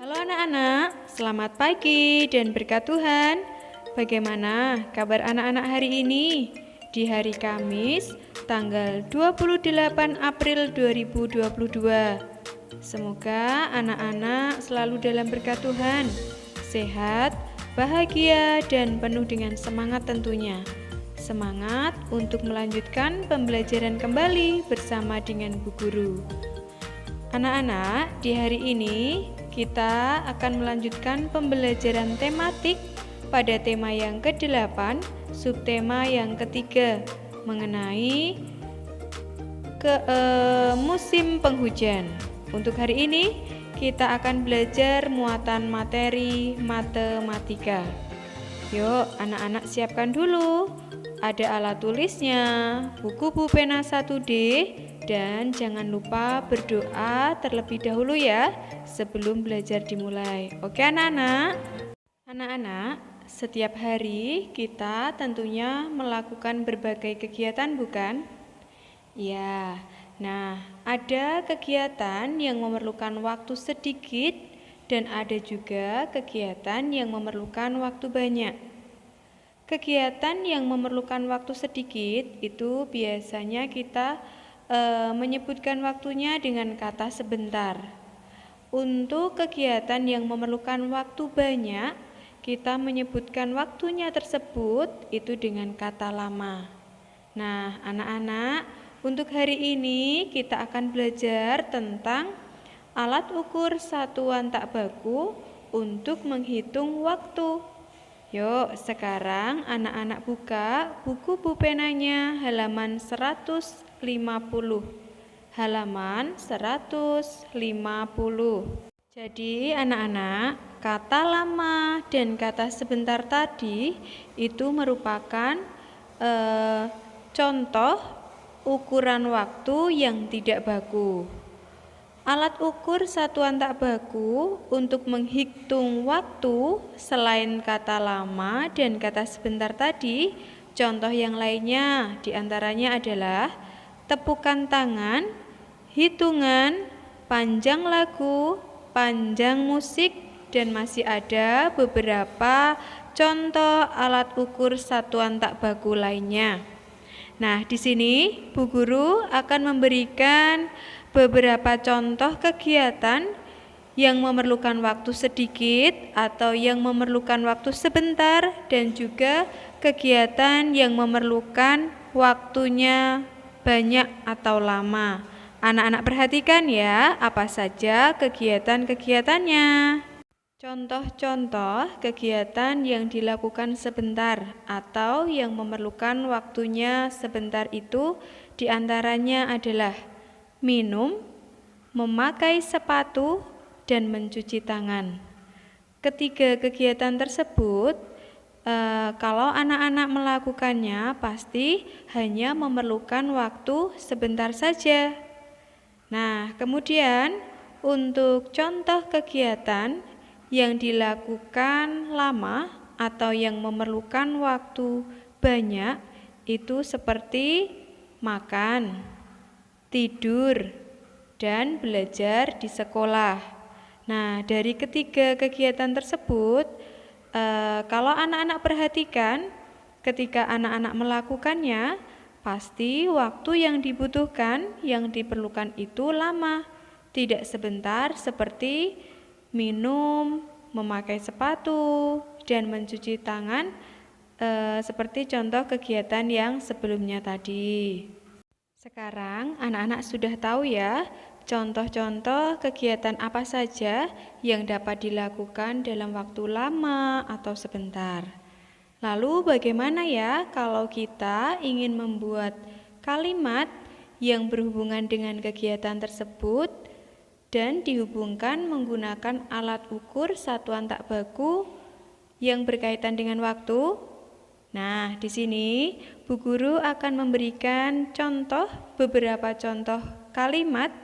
Halo anak-anak, selamat pagi dan berkat Tuhan. Bagaimana kabar anak-anak hari ini? Di hari Kamis, tanggal 28 April 2022. Semoga anak-anak selalu dalam berkat Tuhan, sehat, bahagia, dan penuh dengan semangat tentunya. Semangat untuk melanjutkan pembelajaran kembali bersama dengan Bu Guru. Anak-anak, di hari ini kita akan melanjutkan pembelajaran tematik pada tema yang ke-8, subtema yang ketiga, mengenai musim penghujan. Untuk hari ini, kita akan belajar muatan materi matematika. Yuk, anak-anak siapkan dulu. Ada alat tulisnya, buku pulpena 1D, dan jangan lupa berdoa terlebih dahulu ya sebelum belajar dimulai. Oke anak-anak? Anak-anak, setiap hari kita tentunya melakukan berbagai kegiatan bukan? Ya, nah ada kegiatan yang memerlukan waktu sedikit dan ada juga kegiatan yang memerlukan waktu banyak. Kegiatan yang memerlukan waktu sedikit itu biasanya kita menyebutkan waktunya dengan kata sebentar. Untuk kegiatan yang memerlukan waktu banyak, kita menyebutkan waktunya tersebut itu dengan kata lama. Nah, anak-anak, untuk hari ini kita akan belajar tentang alat ukur satuan tak baku untuk menghitung waktu. Yuk, sekarang anak-anak buka buku pulpenanya halaman 150. Halaman 150. Jadi anak-anak, kata lama dan kata sebentar tadi itu merupakan contoh ukuran waktu yang tidak baku. Alat ukur satuan tak baku untuk menghitung waktu selain kata lama dan kata sebentar tadi, contoh yang lainnya diantaranya adalah tepukan tangan, hitungan, panjang lagu, panjang musik, dan masih ada beberapa contoh alat ukur satuan tak baku lainnya. Nah, di sini Bu Guru akan memberikan beberapa contoh kegiatan yang memerlukan waktu sedikit atau yang memerlukan waktu sebentar dan juga kegiatan yang memerlukan waktunya banyak atau lama. Anak-anak perhatikan ya, apa saja kegiatan-kegiatannya. Contoh-contoh kegiatan yang dilakukan sebentar atau yang memerlukan waktunya sebentar itu diantaranya adalah minum, memakai sepatu, dan mencuci tangan. Ketiga kegiatan tersebut, kalau anak-anak melakukannya pasti hanya memerlukan waktu sebentar saja. Nah, kemudian untuk contoh kegiatan yang dilakukan lama atau yang memerlukan waktu banyak itu seperti makan, tidur, dan belajar di sekolah. Nah, dari ketiga kegiatan tersebut, kalau anak-anak perhatikan, ketika anak-anak melakukannya, pasti waktu yang dibutuhkan, yang diperlukan itu lama, tidak sebentar seperti minum, memakai sepatu, dan mencuci tangan, seperti contoh kegiatan yang sebelumnya tadi. Sekarang anak-anak sudah tahu ya, contoh-contoh kegiatan apa saja yang dapat dilakukan dalam waktu lama atau sebentar. Lalu bagaimana ya kalau kita ingin membuat kalimat yang berhubungan dengan kegiatan tersebut dan dihubungkan menggunakan alat ukur satuan tak baku yang berkaitan dengan waktu? Nah, di sini Bu Guru akan memberikan beberapa contoh kalimat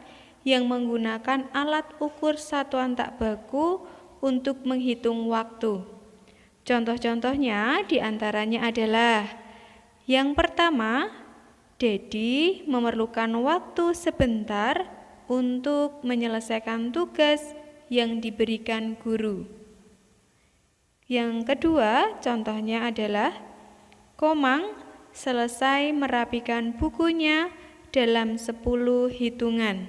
yang menggunakan alat ukur satuan tak baku untuk menghitung waktu. Contoh-contohnya diantaranya adalah yang pertama, Dedi memerlukan waktu sebentar untuk menyelesaikan tugas yang diberikan guru. Yang kedua, contohnya adalah Komang selesai merapikan bukunya dalam 10 hitungan.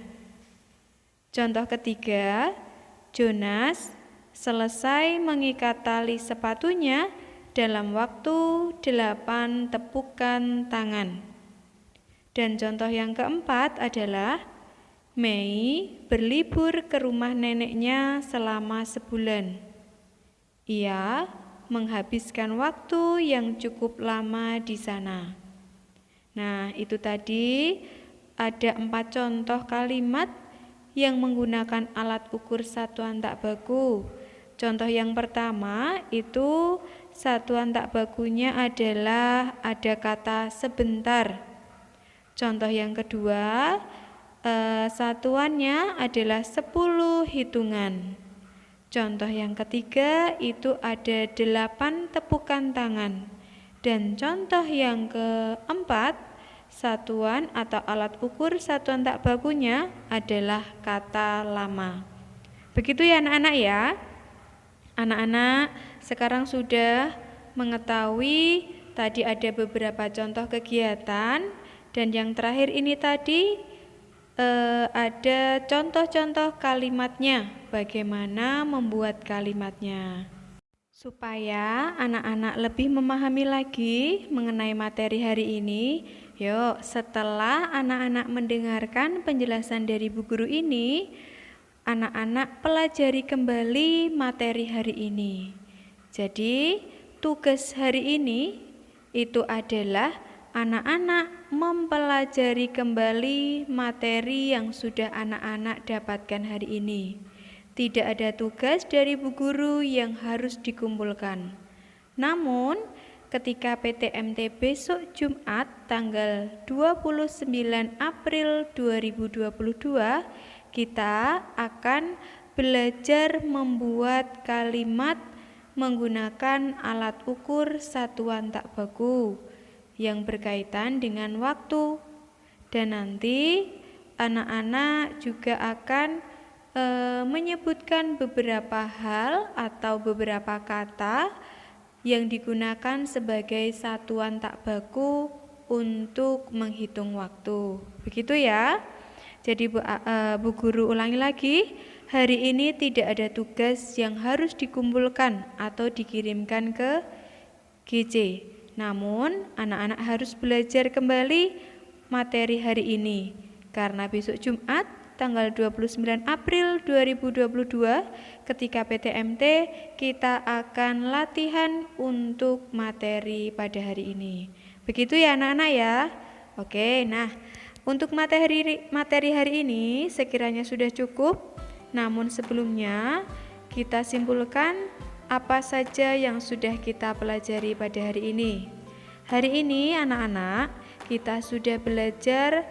Contoh ketiga, Jonas selesai mengikat tali sepatunya dalam waktu 8 tepukan tangan. Dan contoh yang keempat adalah Mei berlibur ke rumah neneknya selama sebulan. Ia menghabiskan waktu yang cukup lama di sana. Nah, itu tadi ada 4 contoh kalimat yang menggunakan alat ukur satuan tak baku. Contoh yang pertama itu satuan tak bakunya adalah ada kata sebentar. Contoh yang kedua, satuannya adalah 10 hitungan. Contoh yang ketiga itu ada 8 tepukan tangan. Dan contoh yang keempat, satuan atau alat ukur satuan tak bakunya adalah kata lama. Begitu ya anak-anak ya. Anak-anak sekarang sudah mengetahui tadi ada beberapa contoh kegiatan. Dan yang terakhir ini tadi ada contoh-contoh kalimatnya, bagaimana membuat kalimatnya. Supaya anak-anak lebih memahami lagi mengenai materi hari ini, yuk setelah anak-anak mendengarkan penjelasan dari Bu Guru ini, anak-anak pelajari kembali materi hari ini. Jadi tugas hari ini itu adalah anak-anak mempelajari kembali materi yang sudah anak-anak dapatkan hari ini. Tidak ada tugas dari Bu Guru yang harus dikumpulkan. Namun, ketika PTMT besok Jumat tanggal 29 April 2022, kita akan belajar membuat kalimat menggunakan alat ukur satuan tak baku yang berkaitan dengan waktu. Dan nanti anak-anak juga akan menyebutkan beberapa hal atau beberapa kata yang digunakan sebagai satuan tak baku untuk menghitung waktu. Begitu ya. Jadi Bu Guru ulangi lagi, hari ini tidak ada tugas yang harus dikumpulkan atau dikirimkan ke GC. Namun, anak-anak harus belajar kembali materi hari ini. Karena besok Jumat, tanggal 29 April 2022, ketika PTMT, kita akan latihan untuk materi pada hari ini. Begitu ya anak-anak ya? Oke, nah, untuk materi hari ini sekiranya sudah cukup. Namun sebelumnya, kita simpulkan apa saja yang sudah kita pelajari pada hari ini. Hari ini anak-anak kita sudah belajar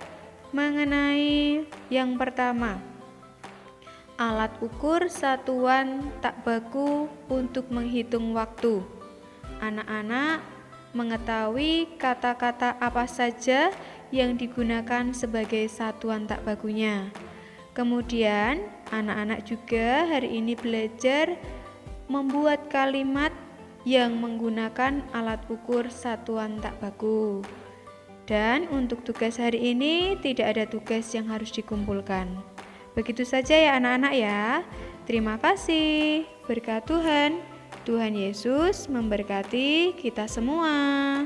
mengenai yang pertama, alat ukur satuan tak baku untuk menghitung waktu. Anak-anak mengetahui kata-kata apa saja yang digunakan sebagai satuan tak bakunya. Kemudian anak-anak juga hari ini belajar membuat kalimat yang menggunakan alat ukur satuan tak baku. Dan untuk tugas hari ini tidak ada tugas yang harus dikumpulkan. Begitu saja ya anak-anak ya. Terima kasih. Berkat Tuhan. Tuhan Yesus memberkati kita semua.